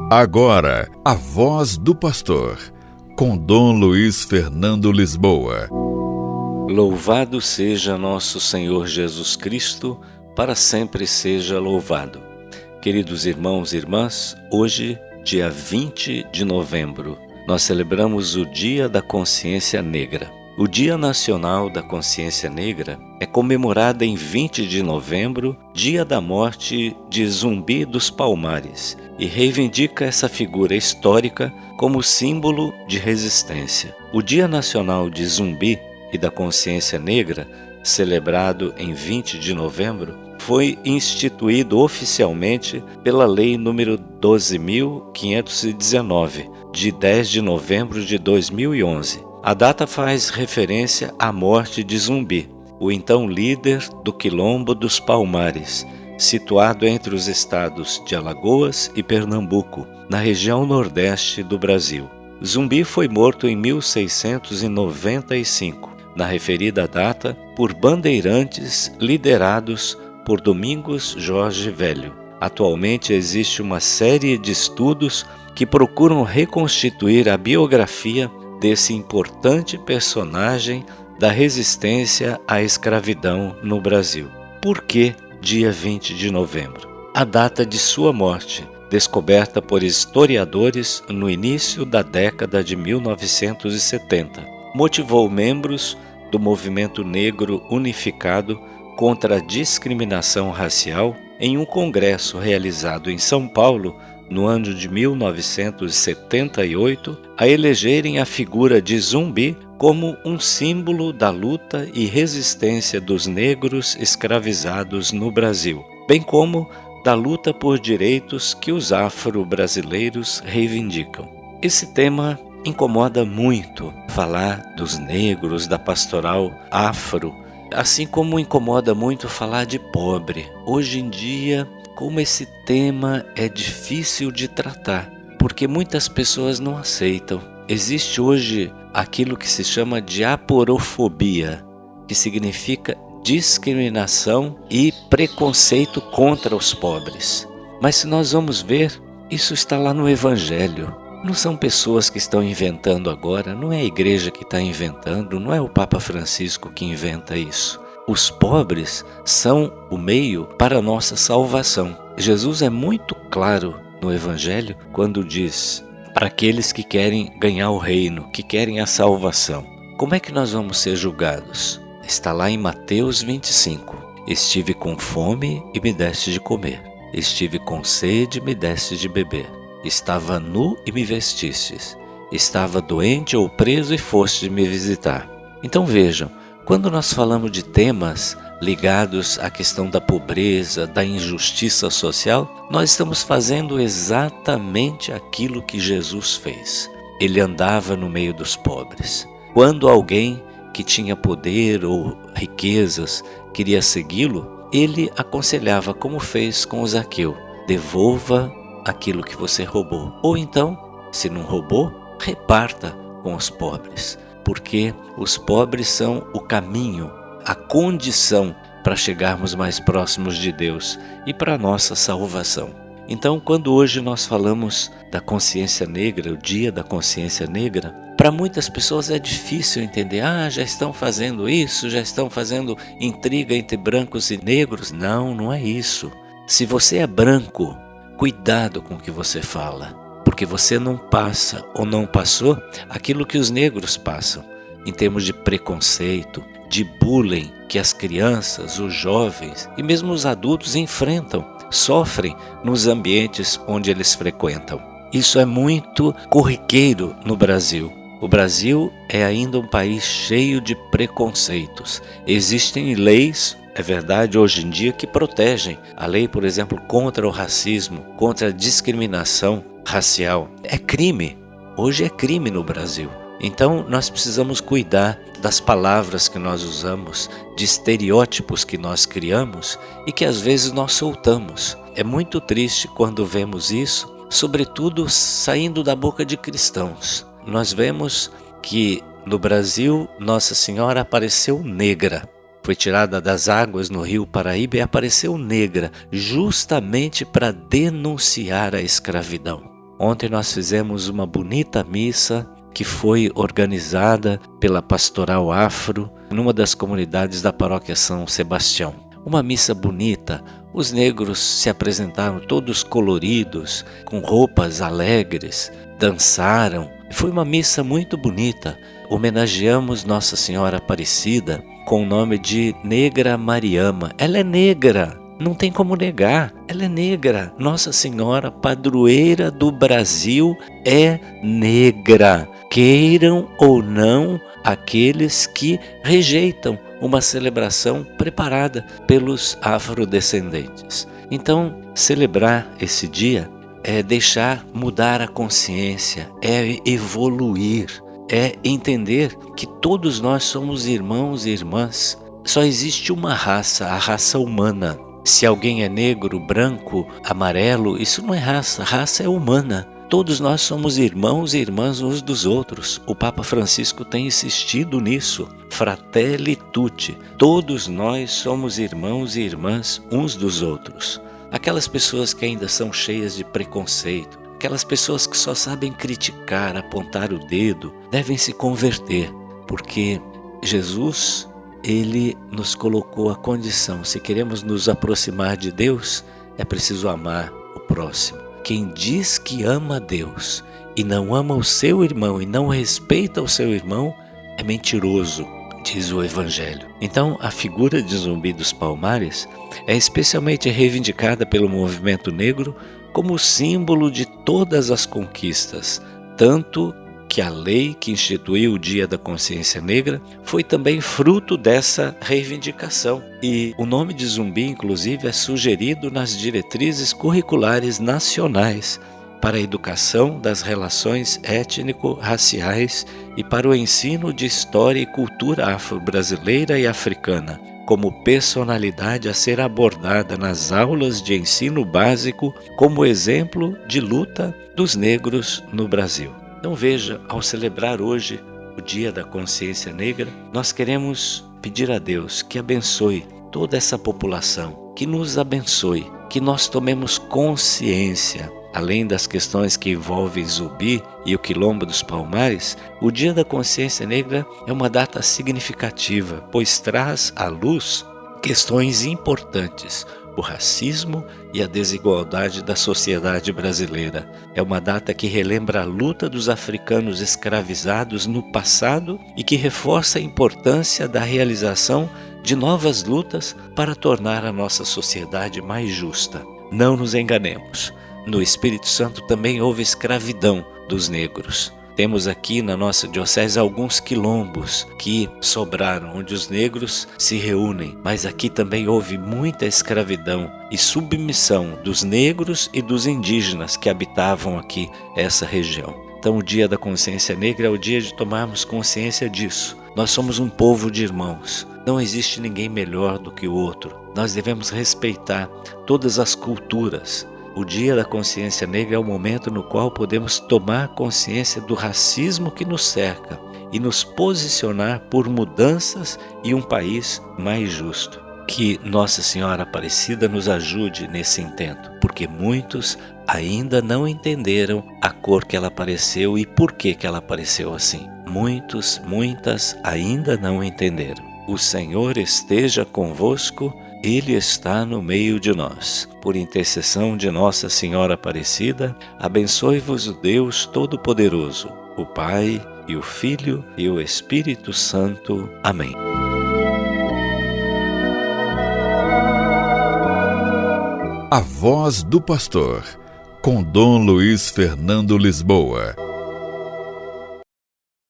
Agora, a voz do pastor, com Dom Luiz Fernando Lisboa. Louvado seja nosso Senhor Jesus Cristo, para sempre seja louvado. Queridos irmãos e irmãs, hoje, dia 20 de novembro, nós celebramos o Dia da Consciência Negra. O Dia Nacional da Consciência Negra é comemorado em 20 de novembro, dia da morte de Zumbi dos Palmares, e reivindica essa figura histórica como símbolo de resistência. O Dia Nacional de Zumbi e da Consciência Negra, celebrado em 20 de novembro, foi instituído oficialmente pela Lei nº 12.519, de 10 de novembro de 2011. A data faz referência à morte de Zumbi, o então líder do Quilombo dos Palmares, situado entre os estados de Alagoas e Pernambuco, na região nordeste do Brasil. Zumbi foi morto em 1695, na referida data, por bandeirantes liderados por Domingos Jorge Velho. Atualmente existe uma série de estudos que procuram reconstituir a biografia desse importante personagem da resistência à escravidão no Brasil. Por que dia 20 de novembro? A data de sua morte, descoberta por historiadores no início da década de 1970, motivou membros do Movimento Negro Unificado contra a discriminação racial em um congresso realizado em São Paulo no ano de 1978, a elegerem a figura de Zumbi como um símbolo da luta e resistência dos negros escravizados no Brasil, bem como da luta por direitos que os afro-brasileiros reivindicam. Esse tema incomoda muito falar dos negros, da pastoral afro, assim como incomoda muito falar de pobre. Hoje em dia, como esse tema é difícil de tratar, porque muitas pessoas não aceitam. Existe hoje aquilo que se chama de aporofobia, que significa discriminação e preconceito contra os pobres. Mas se nós vamos ver, isso está lá no Evangelho. Não são pessoas que estão inventando agora, não é a igreja que está inventando, não é o Papa Francisco que inventa isso. Os pobres são o meio para a nossa salvação. Jesus é muito claro no Evangelho quando diz para aqueles que querem ganhar o reino, que querem a salvação. Como é que nós vamos ser julgados? Está lá em Mateus 25. Estive com fome e me deste de comer. Estive com sede e me deste de beber. Estava nu e me vestistes. Estava doente ou preso e foste me visitar. Então vejam, quando nós falamos de temas ligados à questão da pobreza, da injustiça social, nós estamos fazendo exatamente aquilo que Jesus fez. Ele andava no meio dos pobres. Quando alguém que tinha poder ou riquezas queria segui-lo, ele aconselhava, como fez com Zaqueu: devolva aquilo que você roubou. Ou então, se não roubou, reparta com os pobres, porque os pobres são o caminho, a condição para chegarmos mais próximos de Deus e para a nossa salvação. Então, quando hoje nós falamos da consciência negra, o Dia da Consciência Negra, para muitas pessoas é difícil entender. Já estão fazendo isso, já estão fazendo intriga entre brancos e negros. Não, não é isso. Se você é branco, cuidado com o que você fala, porque você não passa ou não passou aquilo que os negros passam, em termos de preconceito, de bullying que as crianças, os jovens e mesmo os adultos enfrentam, sofrem nos ambientes onde eles frequentam. Isso é muito corriqueiro no Brasil. O Brasil é ainda um país cheio de preconceitos. Existem leis, é verdade, hoje em dia, que protegem. A lei, por exemplo, contra o racismo, contra a discriminação racial. É crime. Hoje é crime no Brasil. Então, nós precisamos cuidar das palavras que nós usamos, de estereótipos que nós criamos e que às vezes nós soltamos. É muito triste quando vemos isso, sobretudo saindo da boca de cristãos. Nós vemos que no Brasil Nossa Senhora apareceu negra. Foi tirada das águas no rio Paraíba e apareceu negra, justamente para denunciar a escravidão. Ontem nós fizemos uma bonita missa que foi organizada pela Pastoral Afro, numa das comunidades da paróquia São Sebastião. Uma missa bonita, os negros se apresentaram todos coloridos, com roupas alegres, dançaram. Foi uma missa muito bonita. Homenageamos Nossa Senhora Aparecida com o nome de Negra Mariama. Ela é negra, não tem como negar, ela é negra. Nossa Senhora, padroeira do Brasil, é negra. Queiram ou não aqueles que rejeitam uma celebração preparada pelos afrodescendentes. Então, celebrar esse dia é deixar mudar a consciência, é evoluir, é entender que todos nós somos irmãos e irmãs. Só existe uma raça, a raça humana. Se alguém é negro, branco, amarelo, isso não é raça, raça é humana. Todos nós somos irmãos e irmãs uns dos outros. O Papa Francisco tem insistido nisso. Fratelli tutti. Todos nós somos irmãos e irmãs uns dos outros. Aquelas pessoas que ainda são cheias de preconceito, aquelas pessoas que só sabem criticar, apontar o dedo, devem se converter, porque Jesus, Ele nos colocou a condição. Se queremos nos aproximar de Deus, é preciso amar o próximo. Quem diz que ama a Deus e não ama o seu irmão e não respeita o seu irmão é mentiroso, diz o Evangelho. Então, a figura de Zumbi dos Palmares é especialmente reivindicada pelo movimento negro como símbolo de todas as conquistas, tanto que a lei que instituiu o Dia da Consciência Negra foi também fruto dessa reivindicação. E o nome de Zumbi, inclusive, é sugerido nas diretrizes curriculares nacionais para a educação das relações étnico-raciais e para o ensino de história e cultura afro-brasileira e africana, como personalidade a ser abordada nas aulas de ensino básico como exemplo de luta dos negros no Brasil. Então veja, ao celebrar hoje o Dia da Consciência Negra, nós queremos pedir a Deus que abençoe toda essa população, que nos abençoe, que nós tomemos consciência. Além das questões que envolvem Zumbi e o Quilombo dos Palmares, o Dia da Consciência Negra é uma data significativa, pois traz à luz questões importantes, o racismo e a desigualdade da sociedade brasileira. É uma data que relembra a luta dos africanos escravizados no passado e que reforça a importância da realização de novas lutas para tornar a nossa sociedade mais justa. Não nos enganemos. No Espírito Santo também houve escravidão dos negros. Temos aqui na nossa diocese alguns quilombos que sobraram, onde os negros se reúnem. Mas aqui também houve muita escravidão e submissão dos negros e dos indígenas que habitavam aqui essa região. Então o Dia da Consciência Negra é o dia de tomarmos consciência disso. Nós somos um povo de irmãos. Não existe ninguém melhor do que o outro. Nós devemos respeitar todas as culturas. O Dia da Consciência Negra é o momento no qual podemos tomar consciência do racismo que nos cerca e nos posicionar por mudanças e um país mais justo. Que Nossa Senhora Aparecida nos ajude nesse intento, porque muitos ainda não entenderam a cor que ela apareceu e por que ela apareceu assim. Muitas ainda não entenderam. O Senhor esteja convosco. Ele está no meio de nós. Por intercessão de Nossa Senhora Aparecida, abençoe-vos o Deus Todo-Poderoso, o Pai e o Filho e o Espírito Santo. Amém. A Voz do Pastor, com Dom Luiz Fernando Lisboa.